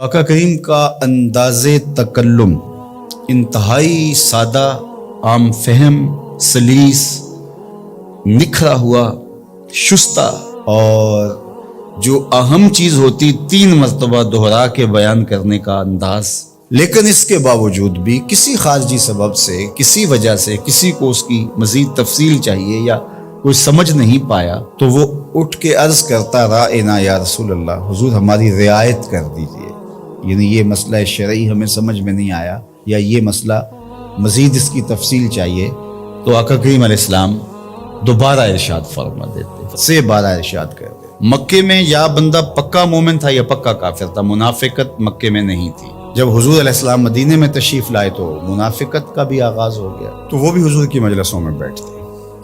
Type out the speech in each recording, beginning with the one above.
آقا کریم کا انداز تکلم انتہائی سادہ، عام فہم، سلیس، نکھرا ہوا، شستہ، اور جو اہم چیز ہوتی 3 مرتبہ دہرا کے بیان کرنے کا انداز۔ لیکن اس کے باوجود بھی کسی خارجی سبب سے، کسی وجہ سے کسی کو اس کی مزید تفصیل چاہیے یا کوئی سمجھ نہیں پایا تو وہ اٹھ کے عرض کرتا، رائنا یا رسول اللہ، حضور ہماری رعایت کر دیجیے، یعنی یہ مسئلہ شرعی ہمیں سمجھ میں نہیں آیا یا یہ مسئلہ مزید اس کی تفصیل چاہیے، تو آقا کریم علیہ السلام دوبارہ ارشاد فرما دیتے، سے بارہ ارشاد کر دے۔ مکے میں یا بندہ پکا مومن تھا یا پکا کافر تھا، منافقت مکے میں نہیں تھی۔ جب حضور علیہ السلام مدینے میں تشریف لائے تو منافقت کا بھی آغاز ہو گیا، تو وہ بھی حضور کی مجلسوں میں بیٹھتے،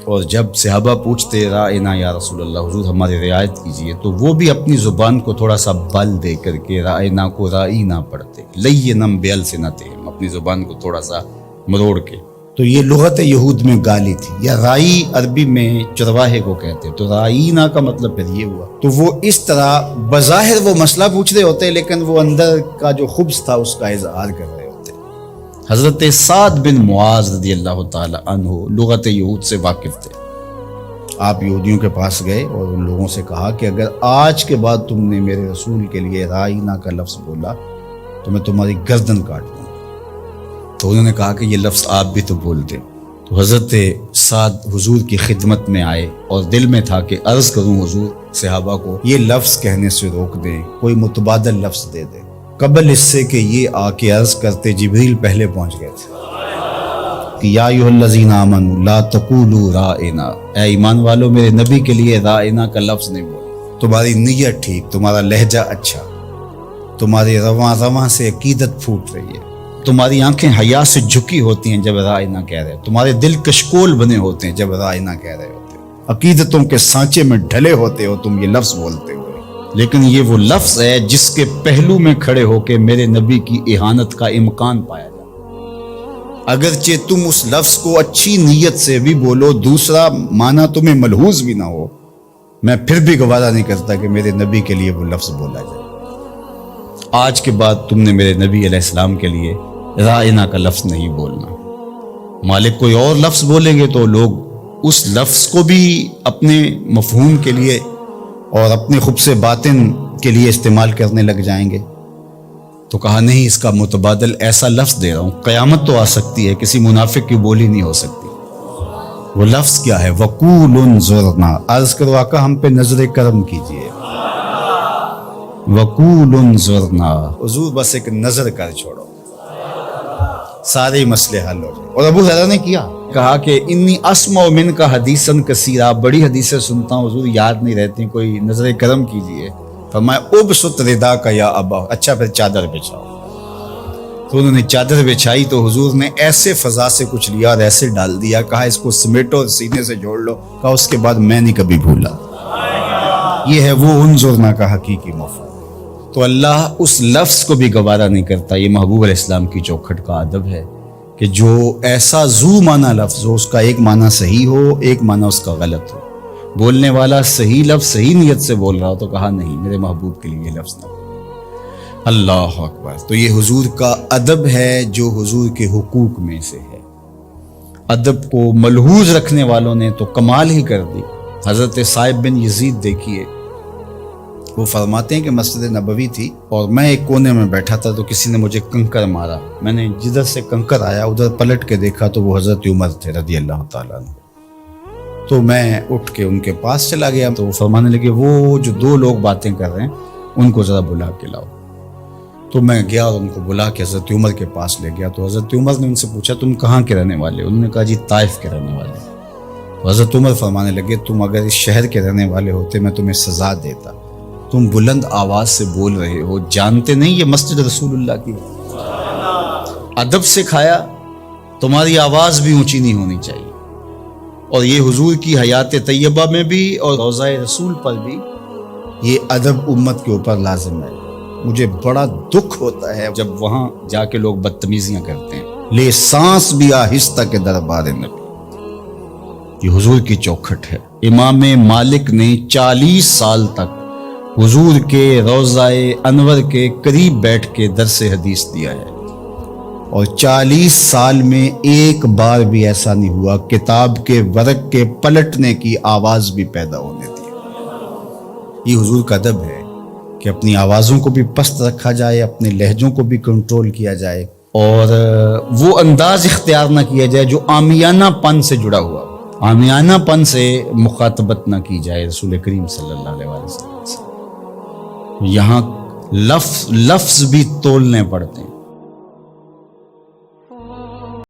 اور جب صحابہ پوچھتے رائنا یا رسول اللہ، حضور ہماری رعایت کیجئے، تو وہ بھی اپنی زبان کو تھوڑا سا بل دے کر کے رائنا کو رائی نہ پڑھتے، لینم بِأَلْسِنَتِهِمْ، اپنی زبان کو تھوڑا سا مروڑ کے۔ تو یہ لغت یہود میں گالی تھی، یا رائی عربی میں چرواہے کو کہتے، تو رائینا کا مطلب پھر یہ ہوا۔ تو وہ اس طرح بظاہر وہ مسئلہ پوچھ رہے ہوتے، لیکن وہ اندر کا جو خبث تھا اس کا اظہار کر رہے ہوتے۔ حضرت سعد بن معاذ رضی اللہ تعالی عنہ لغت یہود سے واقف تھے۔ آپ یہودیوں کے پاس گئے اور ان لوگوں سے کہا کہ اگر آج کے بعد تم نے میرے رسول کے لیے رائنا کا لفظ بولا تو میں تمہاری گردن کاٹ دوں۔ تو انہوں نے کہا کہ یہ لفظ آپ بھی تو بولتے۔ تو حضرت سعد حضور کی خدمت میں آئے اور دل میں تھا کہ عرض کروں حضور صحابہ کو یہ لفظ کہنے سے روک دیں، کوئی متبادل لفظ دے دیں۔ قبل اس سے کہ یہ آ کے عرض کرتے جبریل پہلے پہنچ گئے تھے کہ یا ایھا الذین آمنوا لا تقولوا رائنا، اے ایمان والو میرے نبی کے لیے رائنا کا لفظ نہیں بولو۔ تمہاری نیت ٹھیک، تمہارا لہجہ اچھا، تمہاری رواں رواں سے عقیدت پھوٹ رہی ہے، تمہاری آنکھیں حیا سے جھکی ہوتی ہیں جب رائنا کہہ رہے، تمہارے دل کشکول بنے ہوتے ہیں جب رائنا کہہ رہے ہوتے، عقیدتوں کے سانچے میں ڈھلے ہوتے ہو تم یہ لفظ بولتے ہوئے، لیکن یہ وہ لفظ ہے جس کے پہلو میں کھڑے ہو کے میرے نبی کی اہانت کا امکان پایا جائے۔ اگرچہ تم اس لفظ کو اچھی نیت سے بھی بولو، دوسرا معنی تمہیں ملحوظ بھی نہ ہو، میں پھر بھی گوارا نہیں کرتا کہ میرے نبی کے لیے وہ لفظ بولا جائے۔ آج کے بعد تم نے میرے نبی علیہ السلام کے لیے رائنا کا لفظ نہیں بولنا۔ مالک کوئی اور لفظ بولیں گے تو لوگ اس لفظ کو بھی اپنے مفہوم کے لیے اور اپنے خبث باطن کے لیے استعمال کرنے لگ جائیں گے۔ تو کہا نہیں، اس کا متبادل ایسا لفظ دے رہا ہوں، قیامت تو آ سکتی ہے، کسی منافق کی بولی نہیں ہو سکتی۔ وہ لفظ کیا ہے؟ وقول انظرنا، عرض کرو آقا ہم پہ نظر کرم کیجئے۔ وقول انظرنا، حضور بس ایک نظر کر چھوڑو، سارے مسئلے حل ہو جائیں۔ اور ابو ہریرہ نے کہا کہ انی اسمع منک حدیثا کثیرا، بڑی حدیثیں سنتا ہوں حضور، یاد نہیں رہتی، کوئی نظر کرم کیجئے۔ فرمایا ابسط رداک یا ابا، اچھا پھر چادر بچھاؤ۔ تو انہوں نے چادر بچھائی تو حضور نے ایسے فضا سے کچھ لیا اور ایسے ڈال دیا، کہا اس کو سمیٹو اور سینے سے جوڑ لو، کہا اس کے بعد میں نہیں کبھی بھولا۔ یہ ہے وہ انظرنا کا حقیقی مفہوم۔ تو اللہ اس لفظ کو بھی گوارا نہیں کرتا۔ یہ محبوب علیہ السلام کی چوکھٹ کا ادب ہے کہ جو ایسا ذو معنی لفظ ہو، اس کا ایک معنی صحیح ہو، ایک معنی اس کا غلط ہو، بولنے والا صحیح لفظ صحیح نیت سے بول رہا ہو تو کہا نہیں، میرے محبوب کے لیے یہ لفظ نہ ہو۔ اللہ اکبر۔ تو یہ حضور کا ادب ہے جو حضور کے حقوق میں سے ہے۔ ادب کو ملحوظ رکھنے والوں نے تو کمال ہی کر دی۔ حضرت صائب بن یزید دیکھیے، وہ فرماتے ہیں کہ مسجد نبوی تھی اور میں ایک کونے میں بیٹھا تھا تو کسی نے مجھے کنکر مارا، میں نے جدھر سے کنکر آیا ادھر پلٹ کے دیکھا تو وہ حضرت عمر تھے رضی اللہ تعالیٰ عنہ۔ تو میں اٹھ کے ان کے پاس چلا گیا تو وہ فرمانے لگے وہ جو 2 لوگ باتیں کر رہے ہیں ان کو ذرا بلا کے لاؤ۔ تو میں گیا اور ان کو بلا کے حضرت عمر کے پاس لے گیا۔ تو حضرت عمر نے ان سے پوچھا تم کہاں کے رہنے والے؟ انہوں نے کہا جی طائف کے رہنے والے۔ تو حضرت عمر فرمانے لگے تم اگر اس شہر کے رہنے والے ہوتے میں تمہیں سزا دیتا، تم بلند آواز سے بول رہے ہو، جانتے نہیں یہ مسجد رسول اللہ کی ادب سکھایا، تمہاری آواز بھی اونچی نہیں ہونی چاہیے۔ اور یہ حضور کی حیات طیبہ میں بھی اور روضہ رسول پر بھی یہ ادب امت کے اوپر لازم ہے۔ مجھے بڑا دکھ ہوتا ہے جب وہاں جا کے لوگ بدتمیزیاں کرتے ہیں، لے سانس بھی آہستہ کے دربار نبی۔ یہ حضور کی چوکھٹ ہے۔ امام مالک نے 40 سال تک حضور کے روضہ انور کے قریب بیٹھ کے درس حدیث دیا ہے، اور 40 سال میں ایک بار بھی ایسا نہیں ہوا کتاب کے ورق کے پلٹنے کی آواز بھی پیدا ہونے دی۔ یہ حضور کا ادب ہے کہ اپنی آوازوں کو بھی پست رکھا جائے، اپنے لہجوں کو بھی کنٹرول کیا جائے، اور وہ انداز اختیار نہ کیا جائے جو عامیانہ پن سے جڑا ہوا، عامیانہ پن سے مخاطبت نہ کی جائے رسول کریم صلی اللہ علیہ وسلم سے۔ یہاں لفظ بھی تولنے پڑتے ہیں۔